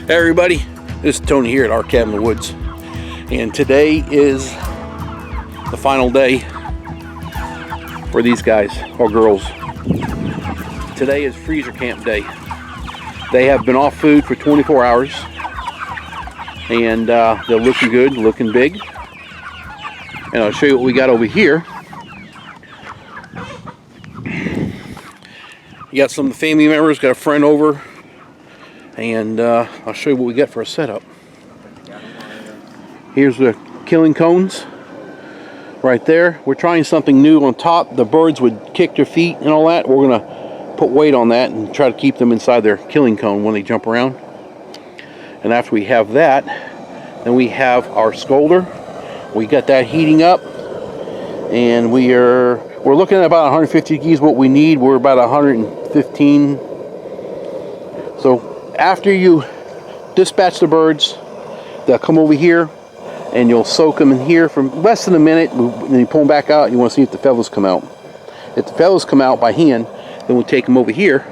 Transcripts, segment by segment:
Hey everybody, this is Tony here at our cabin in the woods, and today is the final day for these guys or girls. Today is freezer camp day. They have been off food for 24 hours and they're looking good, looking big, and I'll show you what we got over here. You got some of the family members, got a friend over, and I'll show you what we got for a setup. Here's the killing cones right there. We're trying something new on top. The birds would kick their feet and all that. We're gonna put weight on that and try to keep them inside their killing cone when they jump around. And after we have that, then we have our scolder. We got that heating up, and we're looking at about 150 degrees. What we need, we're about 115. So after you dispatch the birds, they'll come over here and you'll soak them in here for less than a minute, and then you pull them back out and you want to see if the feathers come out. If the feathers come out by hand, then we'll take them over here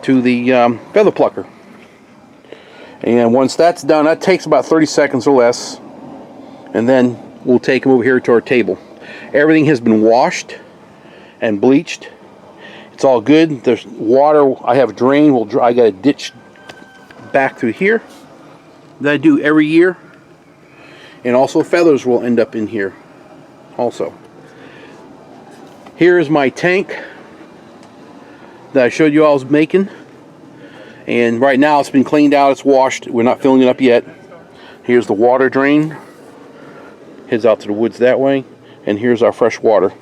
to the feather plucker. And once that's done, that takes about 30 seconds or less, and then we'll take them over here to our table. Everything has been washed and bleached. It's all good. There's water. I have a drain. I got a ditch back through here that I do every year, and also feathers will end up in here also. Here is my tank that I showed you I was making, and right now it's been cleaned out, it's washed. We're not filling it up yet. Here's the water drain, heads out to the woods that way, and here's our fresh water.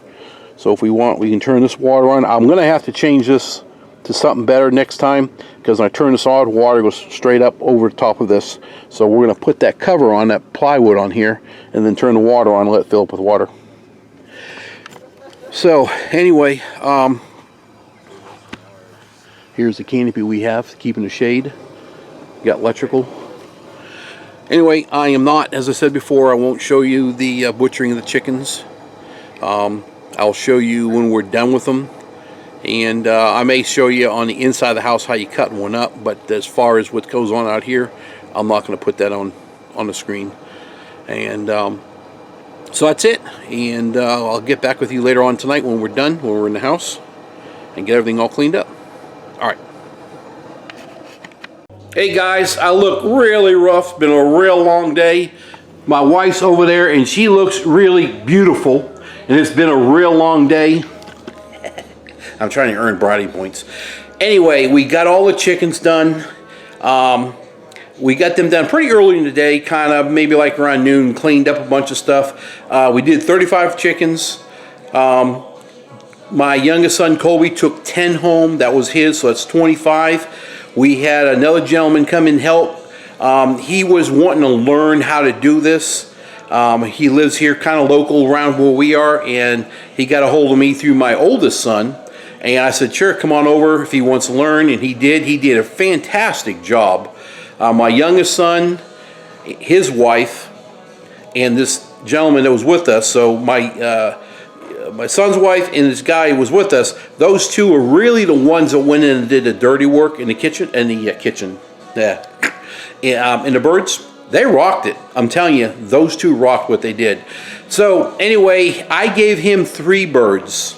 So if we want, we can turn this water on. I'm gonna have to change this to something better next time, because when I turn this on, water goes straight up over the top of this. So we're gonna put that cover on, that plywood on here, and then turn the water on and let it fill up with water. So anyway, here's the canopy we have, keeping the shade. Got electrical. Anyway, I am not, as I said before, I won't show you the butchering of the chickens. I'll show you when we're done with them, and I may show you on the inside of the house how you cut one up, but as far as what goes on out here, I'm not going to put that on the screen. And so that's it, and I'll get back with you later on tonight when we're done, when we're in the house, and get everything all cleaned up. Alright. Hey guys, I look really rough. It's been a real long day. My wife's over there and she looks really beautiful, and it's been a real long day. I'm trying to earn brownie points. Anyway, we got all the chickens done. We got them done pretty early in the day, kind of maybe like around noon, cleaned up a bunch of stuff. We did 35 chickens. My youngest son, Colby, took 10 home. That was his, so that's 25. We had another gentleman come and help. He was wanting to learn how to do this. He lives here kind of local around where we are, and he got a hold of me through my oldest son. And I said, sure, come on over if he wants to learn, and he did. He did a fantastic job. My youngest son, his wife, and this gentleman that was with us, so my son's wife and this guy who was with us, those two are really the ones that went in and did the dirty work in the kitchen, and the birds, they rocked it. I'm telling you, those two rocked what they did. So anyway, I gave him 3 birds.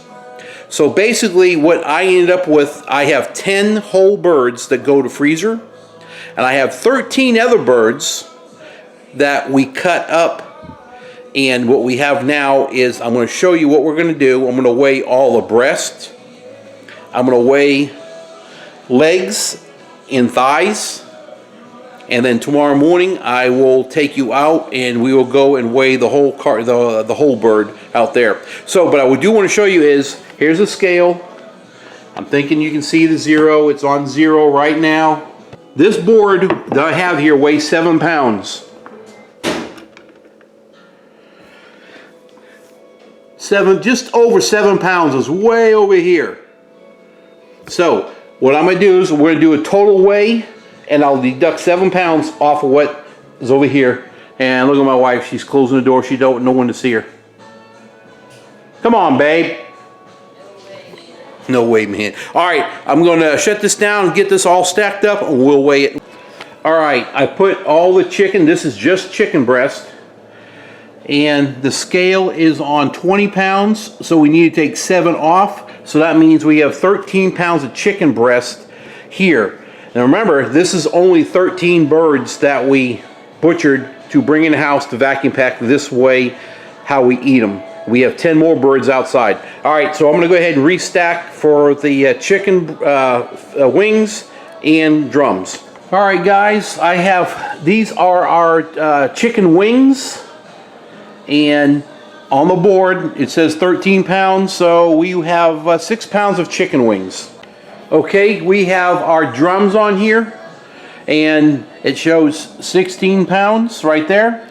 So basically what I ended up with, I have 10 whole birds that go to freezer, and I have 13 other birds that we cut up. And what we have now is, I'm going to show you what we're going to do. I'm going to weigh all the breast. I'm going to weigh legs and thighs. And then tomorrow morning I will take you out and we will go and weigh the whole the whole bird out there. So, but I do want to show you is, here's a scale. I'm thinking you can see the 0. It's on 0 right now. This board that I have here weighs 7 pounds. Just over 7 pounds is way over here. So what I'm gonna do is we're gonna do a total weigh, and I'll deduct 7 pounds off of what is over here. And look at my wife, she's closing the door. She don't want no one to see her. Come on, babe. No way, man. All right, I'm gonna shut this down and get this all stacked up, and we'll weigh it. All right, I put all the chicken, this is just chicken breast, and the scale is on 20 pounds, so we need to take 7 off. So that means we have 13 pounds of chicken breast here. Now remember, this is only 13 birds that we butchered to bring in the house to vacuum pack this way, how we eat them. We have 10 more birds outside. All right, so I'm gonna go ahead and restack for the chicken wings and drums. All right, guys, these are our chicken wings, and on the board it says 13 pounds, so we have 6 pounds of chicken wings. Okay, we have our drums on here, and it shows 16 pounds right there.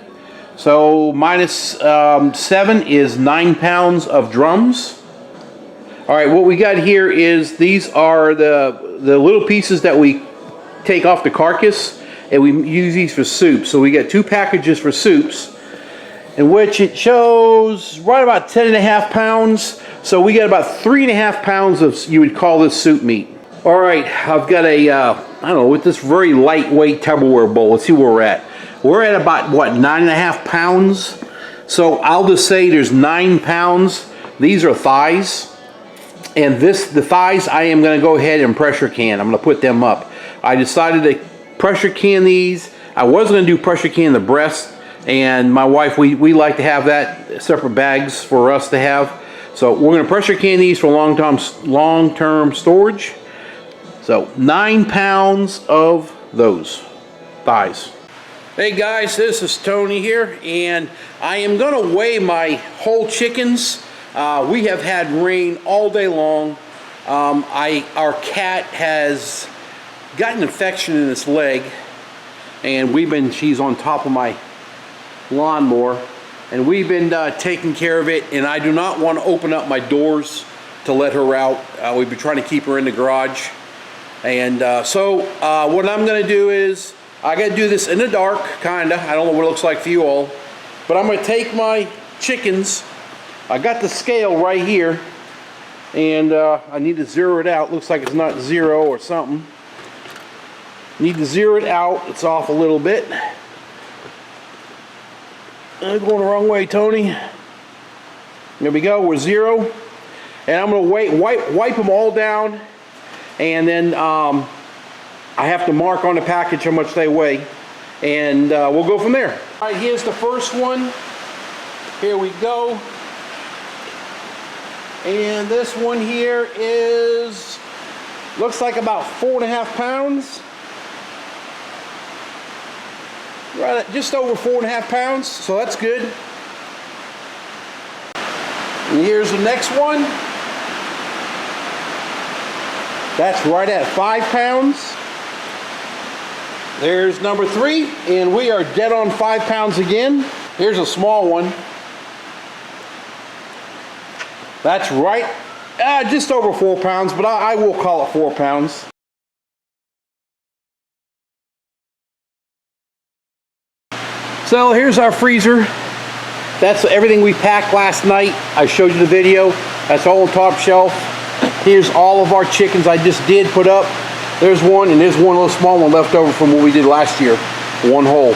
So minus 7 is 9 pounds of drums. All right, what we got here is these are the little pieces that we take off the carcass, and we use these for soup. So we got 2 packages for soups, in which it shows right about 10.5 pounds. So we got about 3.5 pounds of, you would call this soup meat. All right, I've got a, I don't know, with this very lightweight Tupperware bowl. Let's see where we're at. We're at about, what, 9.5 pounds? So I'll just say there's 9 pounds. These are thighs. And the thighs, I am gonna go ahead and pressure can. I'm gonna put them up. I decided to pressure can these. I was gonna do pressure can the breast, and my wife, we like to have that separate bags for us to have. So we're gonna pressure can these for long-term storage. So 9 pounds of those thighs. Hey guys, this is Tony here, and I am gonna weigh my whole chickens. We have had rain all day long. Our cat has got an infection in its leg, and she's on top of my lawnmower, and we've been taking care of it, and I do not want to open up my doors to let her out. We've been trying to keep her in the garage, and so what I'm going to do is I got to do this in the dark, kinda. I don't know what it looks like for you all, but I'm going to take my chickens. I got the scale right here, and I need to zero it out. Looks like it's not 0 or something. Need to zero it out. It's off a little bit. I'm going the wrong way, Tony. There we go. We're 0, and I'm going to wipe them all down, and then I have to mark on the package how much they weigh, and we'll go from there. All right, here's the first one. Here we go. And this one here looks like about 4.5 pounds. Right at just over 4.5 pounds, so that's good. And here's the next one. That's right at 5 pounds. There's number 3, and we are dead on 5 pounds again. Here's a small one. That's right, just over 4 pounds, but I will call it 4 pounds. So here's our freezer. That's everything we packed last night. I showed you the video. That's all on top shelf. Here's all of our chickens I just did put up. There's one, and there's one little small one left over from what we did last year. One whole.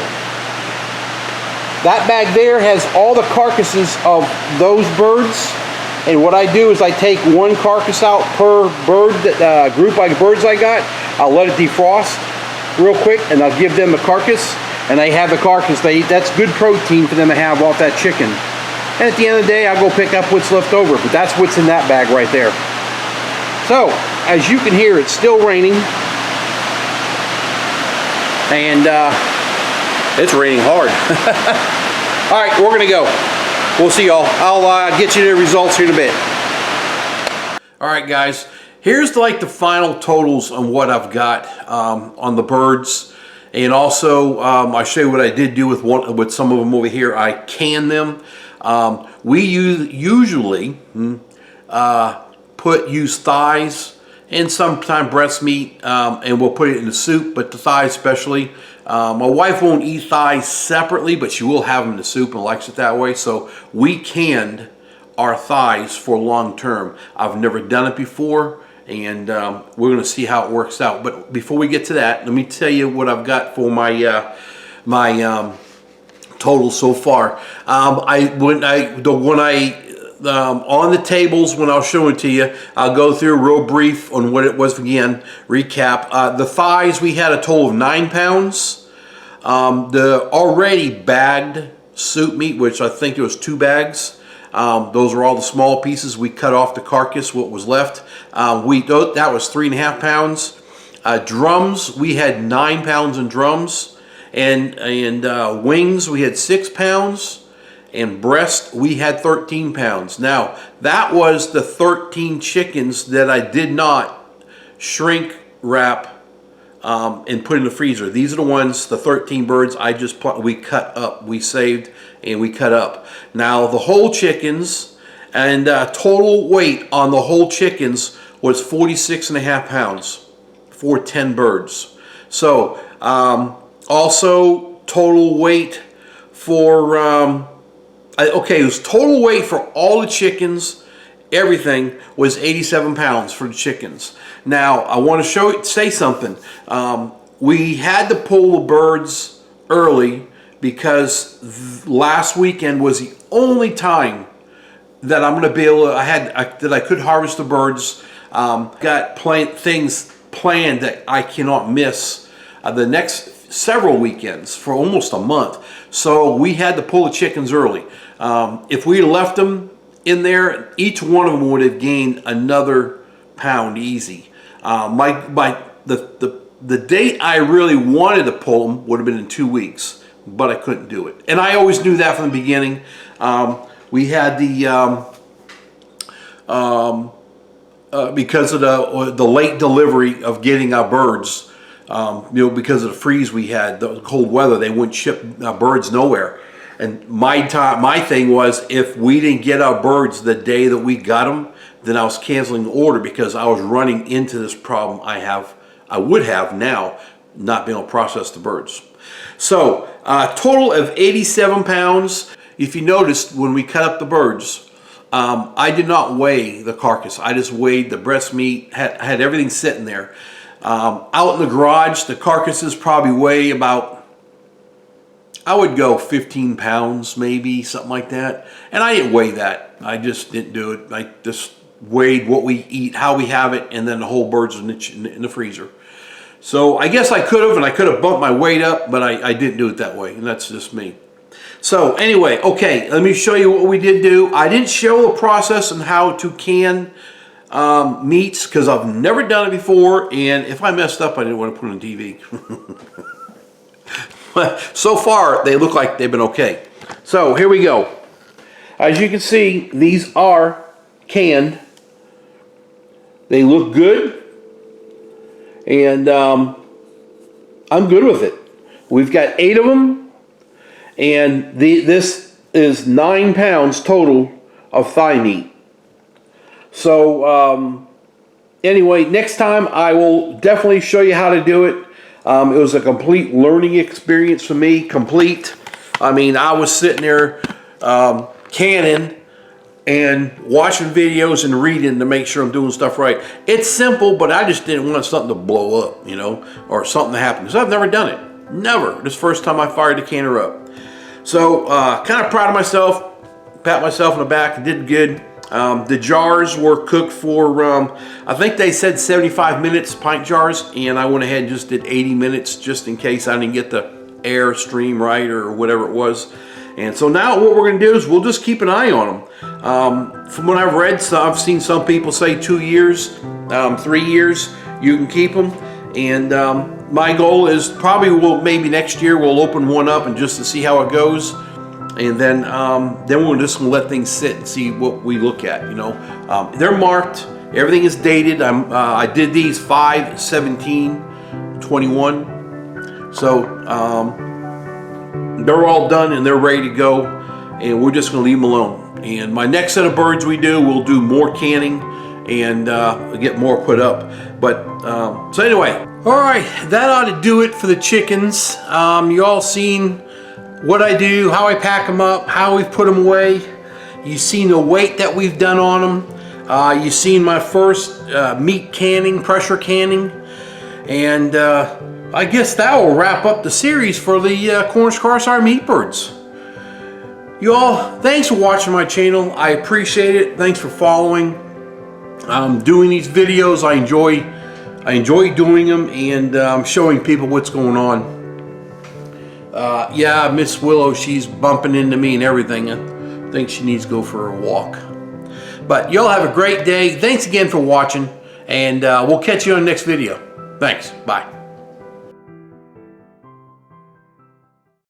That bag there has all the carcasses of those birds. And what I do is I take one carcass out per bird, group of birds I got. I'll let it defrost real quick, and I'll give them the carcass. And they have the carcass they eat. That's good protein for them to have off that chicken. And at the end of the day, I'll go pick up what's left over. But that's what's in that bag right there. So, as you can hear, it's still raining. And it's raining hard. All right, we're going to go. We'll see y'all. I'll get you the results here in a bit. All right, guys. Here's like the final totals on what I've got on the birds. And also, I'll show you what I did do with some of them over here. I can them. We usually use thighs and sometimes breast meat, and we'll put it in the soup, but the thighs especially. My wife won't eat thighs separately, but she will have them in the soup and likes it that way. So we canned our thighs for long term. I've never done it before, and we're going to see how it works out. But before we get to that, let me tell you what I've got for my total so far. On the tables, when I'll show it to you, I'll go through real brief on what it was again. Recap. The thighs, we had a total of 9 pounds. The already bagged soup meat, which I think it was 2 bags. Those are all the small pieces. We cut off the carcass, what was left. That was 3.5 pounds. Drums, we had 9 pounds in drums. And wings, we had 6 pounds. And breast, we had 13 pounds. Now, that was the 13 chickens that I did not shrink wrap and put in the freezer. These are the ones, the 13 birds we cut up. We saved and we cut up. Now, the whole chickens and total weight on the whole chickens was 46.5 pounds for 10 birds. So, also total weight for... okay, it was total weight for all the chickens, everything was 87 pounds for the chickens. Now, I want to say something. We had to pull the birds early because last weekend was the only time that I'm going to be able to, that I could harvest the birds. Got things planned that I cannot miss the next several weekends for almost a month. So we had to pull the chickens early. If we left them in there, each one of them would have gained another pound easy. The date I really wanted to pull them would have been in 2 weeks, but I couldn't do it. And I always knew that from the beginning. We had because of the late delivery of getting our birds. Because of the freeze we had, the cold weather, they wouldn't ship birds nowhere. And my thing was, if we didn't get our birds the day that we got them, then I was canceling the order because I was running into this problem I would have now, not being able to process the birds. So, total of 87 pounds. If you noticed, when we cut up the birds, I did not weigh the carcass. I just weighed the breast meat, had everything sitting there. Out in the garage, the carcasses probably weigh about, I would go 15 pounds maybe, something like that. And I didn't weigh that. I just didn't do it. I just weighed what we eat, how we have it, and then the whole birds in the freezer. So I guess I could have, and I could have bumped my weight up, but I didn't do it that way, and that's just me. So anyway, okay, let me show you what we did do. I didn't show the process on how to can meats because I've never done it before, and if I messed up, I didn't want to put it on TV. But so far, they look like they've been okay. So here we go. As you can see, these are canned. They look good, and I'm good with it. We've got 8 of them, and this is 9 pounds total of thigh meat. So anyway, next time I will definitely show you how to do it. It was a complete learning experience for me, complete. I mean, I was sitting there canning and watching videos and reading to make sure I'm doing stuff right. It's simple, but I just didn't want something to blow up, or something to happen, because I've never done it. Never. This is the first time I fired a canner up. So, kind of proud of myself, pat myself on the back, did good. The jars were cooked for, I think they said 75 minutes, pint jars, and I went ahead and just did 80 minutes just in case I didn't get the air stream right or whatever it was. And so now what we're going to do is we'll just keep an eye on them. From what I've read, so I've seen some people say 2 years, 3 years, you can keep them. And my goal is probably maybe next year we'll open one up and just to see how it goes. And then we're just gonna let things sit and see what we look at. They're marked. Everything is dated. I did these 5/17/21. So they're all done and they're ready to go. And we're just gonna leave them alone. And my next set of birds we'll do more canning and get more put up. But so anyway, all right, that ought to do it for the chickens. You all seen what I do, how I pack them up, how we put them away. You've seen the weight that we've done on them. You've seen my first meat canning, pressure canning, and I guess that will wrap up the series for the Cornish crosseye meat birds. You all, thanks for watching my channel. I appreciate it. Thanks for following. Doing these videos, I enjoy doing them, and showing people what's going on. Yeah, Miss Willow, she's bumping into me and everything. I think she needs to go for a walk. But y'all have a great day. Thanks again for watching, and we'll catch you on the next video. Thanks. Bye.